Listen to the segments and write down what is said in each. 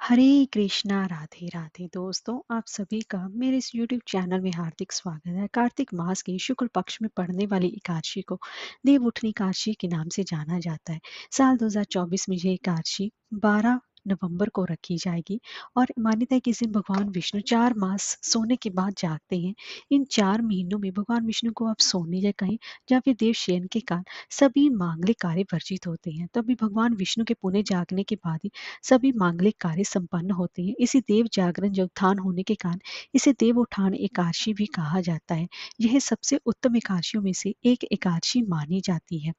हरे कृष्णा राधे राधे दोस्तों, आप सभी का मेरे इस YouTube चैनल में हार्दिक स्वागत है। कार्तिक मास के शुक्ल पक्ष में पड़ने वाली एकादशी को देव उठनी एकादशी के नाम से जाना जाता है। साल 2024 में ये एकादशी 12 नवंबर को रखी जाएगी और मान्यता है कि इस दिन भगवान विष्णु 4 मास सोने के बाद जागते हैं। इन 4 महीनों में भगवान विष्णु को आप सोने या कहीं या फिर देव शयन के कारण सभी मांगलिक कार्य वर्जित होते हैं। तभी भगवान विष्णु के पुण्य जागने के बाद ही सभी मांगलिक कार्य संपन्न होते हैं। इसी देव जागरण जो उत्थान होने के कारण इसे देव उठान एकादशी भी कहा जाता है। यह सबसे उत्तम एकादशियों में से एक एकादशी मानी जाती है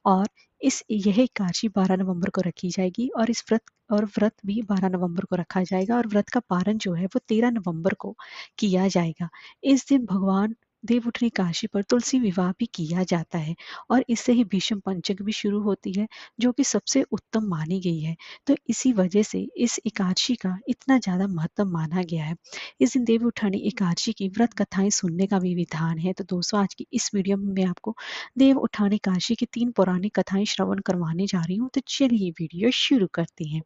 और यह एकादशी 12 नवंबर को रखी जाएगी और इस व्रत भी 12 नवंबर को रखा जाएगा और व्रत का पारण जो है वो 13 नवंबर को किया जाएगा। इस दिन भगवान देव उठनी एकादशी पर तुलसी विवाह भी किया जाता है और इससे ही भीष्म पंचक भी शुरू होती है, जो कि सबसे उत्तम मानी गई है। तो इसी वजह से इस एकादशी का इतना ज़्यादा महत्व माना गया है। इस दिन देव उठानी एकादशी की व्रत कथाएं सुनने का भी विधान है। तो दोस्तों, आज की इस वीडियो में मैं आपको देव उठानी एकादशी की 3 पौराणिक कथाएं श्रवण करवाने जा रही हूँ। तो चलिए वीडियो शुरू करते हैं।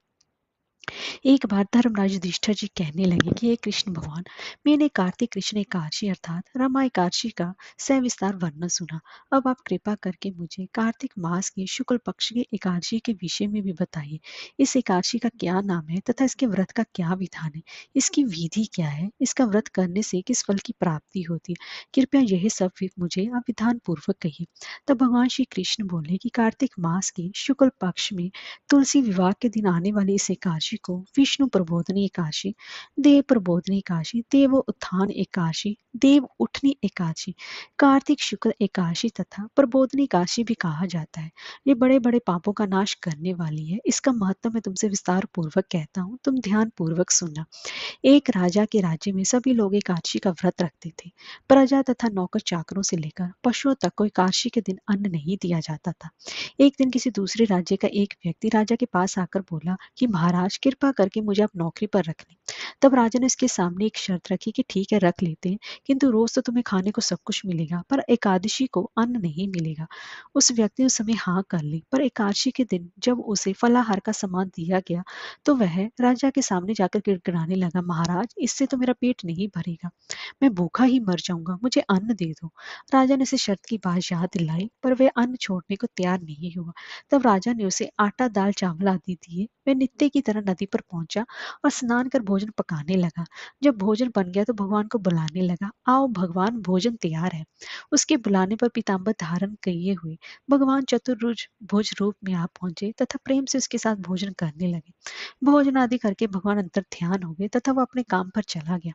एक बार धर्मराज युधिष्ठिर जी कहने लगे कि हे कृष्ण भगवान, मैंने कार्तिक कृष्ण एकादशी अर्थात रमा एकादशी का सविस्तार वर्णन सुना। अब आप कृपा करके मुझे कार्तिक मास के शुक्ल पक्ष की एकादशी के विषय में भी बताइए। इस एकादशी का क्या नाम है तथा इसके व्रत का क्या विधान है, इसकी विधि क्या है, इसका व्रत करने से किस फल की प्राप्ति होती है। कृपया यह सब मुझे आप विधान पूर्वक कहिए। तब भगवान श्री कृष्ण बोले कि कार्तिक मास के शुक्ल पक्ष में तुलसी विवाह के दिन आने वाली इस एकादशी को विष्णु प्रबोधनी एकादशी, देव प्रबोधनी एकादशी, देव उत्थान एकादशी, देव उठनी एकादशी, कार्तिक शुक्ल एकादशी तथा प्रबोधनी एकादशी भी कहा जाता है। ये बड़े बड़े पापों का नाश करने वाली है। इसका महत्व मैं तुमसे विस्तार पूर्वक कहता हूँ, तुम ध्यान पूर्वक सुनना। एक राजा के राज्य में सभी लोग एकादशी का व्रत रखते थे। प्रजा तथा नौकर चाकरों से लेकर पशुओं तक को एकादशी के दिन अन्न नहीं दिया जाता था। एक दिन किसी दूसरे राज्य का एक व्यक्ति राजा के पास आकर बोला कि महाराज, कृपा करके मुझे आप नौकरी पर रख लें। तब राजा ने उसके सामने एक शर्त रखी कि ठीक है, रख लेते हैं, किंतु रोज तो तुम्हें खाने को सब कुछ मिलेगा, पर एकादशी को अन्न नहीं मिलेगा। उस व्यक्ति ने उस समय हाँ कर ली, पर एकादशी के दिन जब उसे फलाहार का सामान दिया गया तो वह राजा के सामने जाकर गिड़गिड़ाने लगा, महाराज, इससे तो मेरा पेट नहीं भरेगा, मैं भूखा ही मर जाऊंगा, मुझे अन्न दे दो। राजा ने उसे शर्त की बात याद दिलाई, पर वह अन्न छोड़ने को तैयार नहीं हुआ। तब राजा ने उसे आटा, दाल, चावल आदि दिए। वह नित्य की तरह नदी पर पहुंचा और स्नान कर भोजन पकाने लगा। जब भोजन बन गया तो भगवान को बुलाने लगा, आओ भगवान, भोजन तैयार है। उसके बुलाने पर पीताम्बर धारण किए हुए भगवान चतुर्भुज भुज रूप में आ पहुंचे तथा प्रेम से उसके साथ भोजन करने लगे। भोजन आदि करके भगवान अंतर ध्यान हो गए तथा वह अपने काम पर चला गया।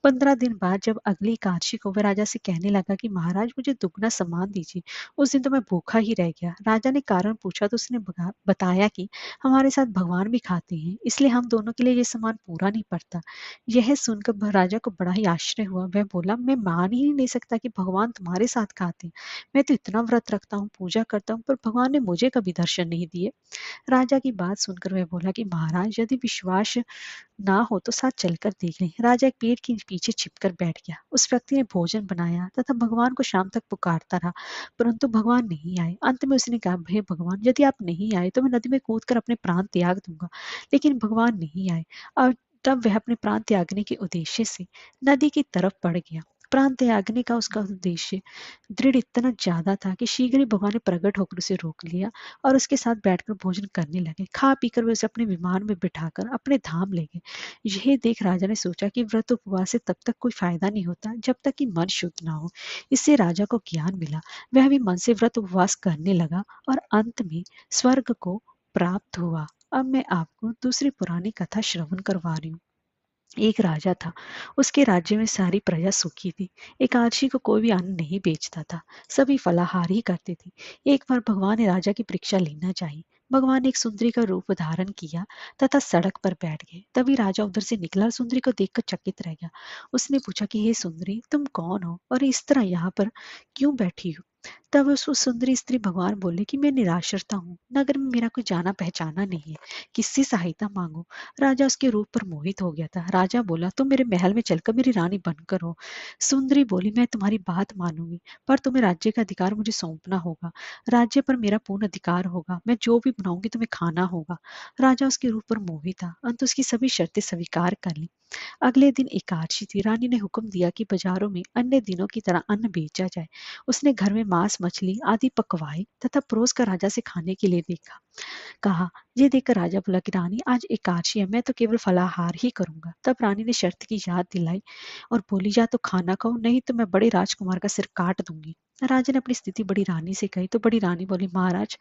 15 दिन बाद जब अगली एकादशी को वह राजा से कहने लगा कि महाराज, मुझे दुगना सामान दीजिए, उस दिन तो मैं भूखा ही रह गया। राजा ने कारण पूछा तो उसने बताया कि हमारे साथ भगवान भी खाते हैं, इसलिए हम दोनों के लिए ये सामान पूरा नहीं पड़ता। यह सुनकर राजा को बड़ा ही आश्चर्य हुआ। वह बोला, मैं मान ही नहीं सकता कि भगवान तुम्हारे साथ खाते हैं। मैं तो इतना व्रत रखता हूँ, पूजा करता हूँ, पर भगवान ने मुझे कभी दर्शन नहीं दिए। राजा की बात सुनकर वह बोला कि महाराज, यदि विश्वास ना हो तो साथ चलकर देख लें। राजा एक पेड़ के पीछे छिपकर बैठ गया। उस व्यक्ति ने भोजन बनाया तथा भगवान को शाम तक पुकारता रहा, परंतु भगवान नहीं आए। अंत में उसने कहा, हे भगवान, यदि आप नहीं आए तो मैं नदी में कूदकर अपने प्राण त्याग दूंगा। लेकिन भगवान नहीं आए और तब वह अपने प्राण त्यागने के उद्देश्य से नदी की तरफ बढ़ गया। प्राण त्यागने का उसका उद्देश्य दृढ़ इतना ज्यादा था कि शीघ्र ही भगवान ने प्रकट होकर उसे रोक लिया और उसके साथ बैठकर भोजन करने लगे। खा पीकर वे उसे अपने विमान में बिठाकर अपने धाम ले गए। यह देख राजा ने सोचा कि व्रत उपवास से तब तक कोई फायदा नहीं होता जब तक कि मन शुद्ध ना हो। इससे राजा को ज्ञान मिला। वह भी मन से व्रत उपवास करने लगा और अंत में स्वर्ग को प्राप्त हुआ। अब मैं आपको दूसरी पुरानी कथा श्रवण करवा रही हूँ। एक राजा था। उसके राज्य में सारी प्रजा सुखी थी। एकादशी को कोई भी अन्न नहीं बेचता था। सभी फलाहार ही करते थे। एक बार भगवान ने राजा की परीक्षा लेना चाहिए। भगवान ने एक सुंदरी का रूप धारण किया तथा सड़क पर बैठ गए। तभी राजा उधर से निकला और सुंदरी को देखकर चकित रह गया। उसने पूछा कि हे सुंदरी, तुम कौन हो और इस तरह यहाँ पर क्यों बैठी हो। तब उस सुंदरी स्त्री भगवान बोले कि मैं निराश्रता हूँ, नगर में मेरा कोई जाना पहचाना नहीं है, किससे सहायता मांगू। राजा उसके रूप पर मोहित हो गया था। राजा बोला, तुम मेरे महल में चलकर मेरी रानी बनकर हो। सुंदरी बोली, मैं तुम्हारी बात मानूंगी, पर तुम्हें राज्य का अधिकार मुझे सौंपना होगा। राज्य पर मेरा पूर्ण अधिकार होगा, मैं जो भी बनाऊंगी तुम्हें खाना होगा। राजा उसके रूप पर मोहित था, अंत उसकी सभी शर्तें स्वीकार कर ली। अगले दिन एकादशी थी। रानी ने हुक्म दिया कि बाजारों में अन्य दिनों की तरह अन्न बेचा जाए। उसने घर में मांस मछली आदि पकवाई तथा परोस कर राजा से खाने के लिए देखा। कहा, ये देखकर राजा बोला कि रानी, आज एकादशी है, मैं तो केवल फलाहार ही करूंगा। तब रानी ने शर्त की याद दिलाई और बोली, या तो खाना खाओ, नहीं तो मैं बड़े राजकुमार का सिर काट दूंगी। राजा ने अपनी स्थिति बड़ी रानी से कही तो बड़ी रानी बोली, महाराज,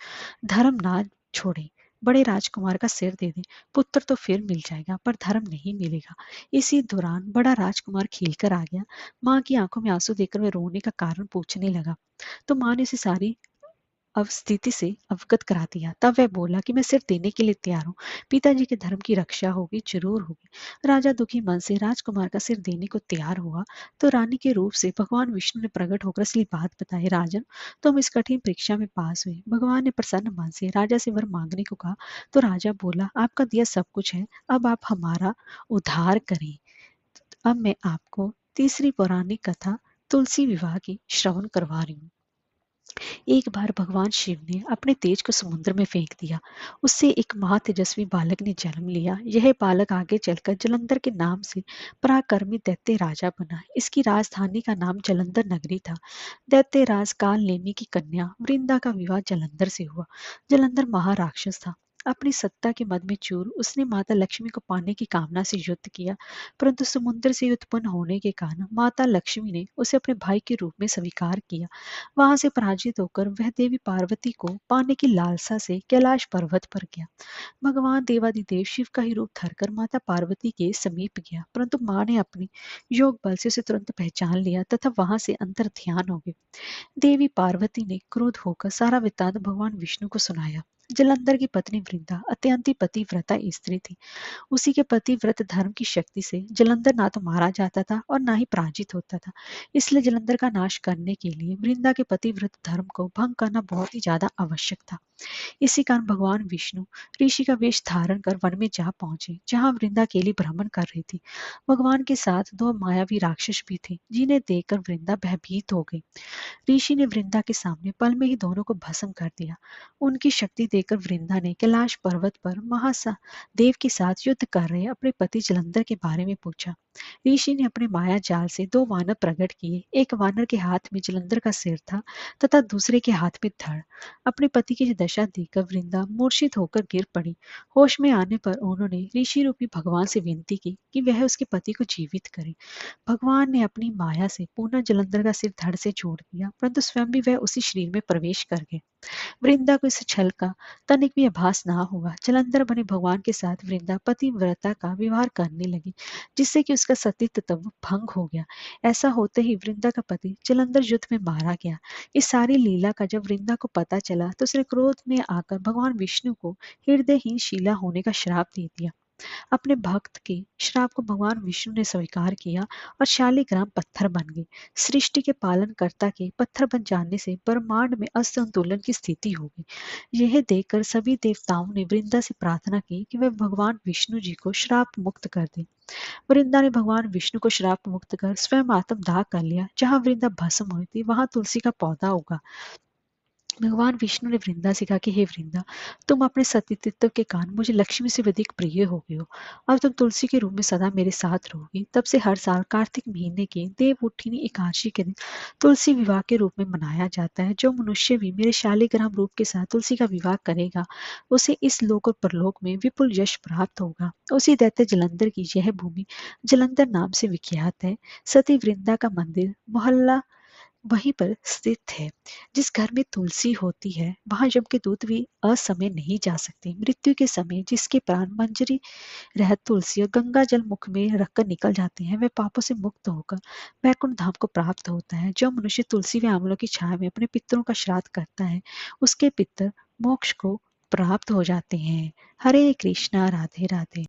धर्म ना छोड़े, बड़े राजकुमार का सिर दे दे, पुत्र तो फिर मिल जाएगा पर धर्म नहीं मिलेगा। इसी दौरान बड़ा राजकुमार खेलकर आ गया। माँ की आंखों में आंसू देखकर वह रोने का कारण पूछने लगा। तो माँ ने उसे सारी स्थिति से अवगत करा दिया। तब वह बोला कि मैं सिर्फ देने के लिए तैयार हूँ, पिताजी के धर्म की रक्षा होगी, जरूर होगी। राजा दुखी मन से राजकुमार का सिर देने को तैयार हुआ तो रानी के रूप से भगवान विष्णु ने प्रकट होकर असली बात बताई। राजन, तुम इस कठिन परीक्षा में पास हुए। भगवान ने प्रसन्न मन से राजा से वर मांगने को कहा तो राजा बोला, आपका दिया सब कुछ है, अब आप हमारा उद्धार करें। अब मैं आपको तीसरी पौराणिक कथा तुलसी विवाह की श्रवण करवा रही हूँ। एक बार भगवान शिव ने अपने तेज को समुद्र में फेंक दिया। उससे एक महातेजस्वी बालक ने जन्म लिया। यह बालक आगे चलकर जलंधर के नाम से पराक्रमी दैत्य राजा बना। इसकी राजधानी का नाम जलंधर नगरी था। दैत्य राज काल नेमी की कन्या वृंदा का विवाह जलंधर से हुआ। जलंधर महाराक्षस था। अपनी सत्ता के मद में चूर उसने माता लक्ष्मी को पाने की कामना से युद्ध किया, परंतु समुद्र से उत्पन्न होने के कारण माता लक्ष्मी ने उसे अपने भाई के रूप में स्वीकार किया। वहां से पराजित होकर वह देवी पार्वती को पाने की लालसा से कैलाश पर्वत पर गया। भगवान देवादिदेव शिव का ही रूप धरकर माता पार्वती के समीप गया, परंतु मां ने अपनी योग बल से उसे तुरंत पहचान लिया तथा वहां से अंतर ध्यान हो गए। देवी पार्वती ने क्रोध होकर सारा वृत्तांत भगवान विष्णु को सुनाया। जलंधर की पत्नी वृंदा अत्यंत पतिव्रता स्त्री थी। उसी के पतिव्रत धर्म की शक्ति से जलंधर ना तो मारा जाता था और ना ही पराजित होता था। इसलिए जलंधर का नाश करने के लिए वृंदा के पतिव्रत धर्म को भंग करना बहुत ही ज्यादा आवश्यक था। इसी कारण भगवान विष्णु ऋषि का वेश धारण कर वन में जा पहुंचे, जहां वृंदा अकेली भ्रमण कर रही थी। भगवान के साथ दो मायावी राक्षस भी थे, जिन्हें देखकर वृंदा भयभीत हो गई। ऋषि ने वृंदा के सामने पल में ही दोनों को भस्म कर दिया। उनकी शक्ति देखकर वृंदा ने कैलाश पर्वत पर महासा देव के साथ युद्ध कर रहे अपने पति जलंधर के बारे में पूछा। ऋषि ने अपने माया जाल से दो वानर प्रकट किए। एक वानर के हाथ में जलंधर का सिर था तथा दूसरे के हाथ में धड़। अपने पति की दशा देखकर वृंदा मूर्छित होकर गिर पड़ी। होश में आने पर उन्होंने ऋषि रूपी भगवान से विनती की कि वह उसके पति को जीवित करे। भगवान ने अपनी माया से पुनः जलंधर का सिर धड़ से जोड़ दिया, परंतु स्वयं भी वह उसी शरीर में प्रवेश कर गए। वृंदा को इस छल का तनिक भी आभास ना हुआ। जलंधर बने भगवान के साथ वृंदा पतिव्रता का व्यवहार करने लगी, जिससे कि उसका सतीत्व तब भंग हो गया। ऐसा होते ही वृंदा का पति जलंधर युद्ध में मारा गया। इस सारी लीला का जब वृंदा को पता चला तो उसने क्रोध में आकर भगवान विष्णु को हृदयहीन शीला होने का श्राप दे दिया। अपने भक्त के श्राप को भगवान विष्णु ने स्वीकार किया और शालिग्राम पत्थर बन गए। सृष्टि के पालनकर्ता के पत्थर बन जाने से ब्रह्मांड में असंतुलन की स्थिति हो गई। यह देखकर सभी देवताओं ने वृंदा से प्रार्थना की कि वह भगवान विष्णु जी को श्राप मुक्त कर दे। वृंदा ने भगवान विष्णु को श्राप मुक्त कर स्वयं आत्मदाह कर लिया। जहाँ वृंदा भस्म हुई थी वहां तुलसी का पौधा उगा। भगवान विष्णु ने वृंदा से कहा कि हे वृंदा, तुम अपने सतीत्व के कारण मुझे लक्ष्मी से भी अधिक प्रिय हो गए हो। अब तुम तुलसी के रूप में सदा मेरे साथ रहोगी। तब से हर साल कार्तिक महीने के देवउठनी एकादशी के दिन तुलसी विवाह के रूप में मनाया जाता है। जो मनुष्य भी मेरे शालिग्राम रूप के साथ तुलसी का विवाह करेगा, उसे इस लोक और परलोक में विपुल यश प्राप्त होगा। उसी दैत्य जलंधर की यह भूमि जलंधर नाम से विख्यात है। सती वृंदा का मंदिर मोहल्ला वहीं पर स्थित है। जिस घर में तुलसी होती है वहां यम के दूत भी असमय नहीं जा सकते। मृत्यु के समय जिसके प्राण मंजरी रहत तुलसी और गंगा जल मुख में रखकर निकल जाते हैं, वह पापों से मुक्त होकर वैकुंठ धाम को प्राप्त होता है। जो मनुष्य तुलसी व आंवलों की छाया में अपने पितरों का श्राद्ध करता है, उसके पितर मोक्ष को प्राप्त हो जाते हैं। हरे कृष्णा, राधे राधे।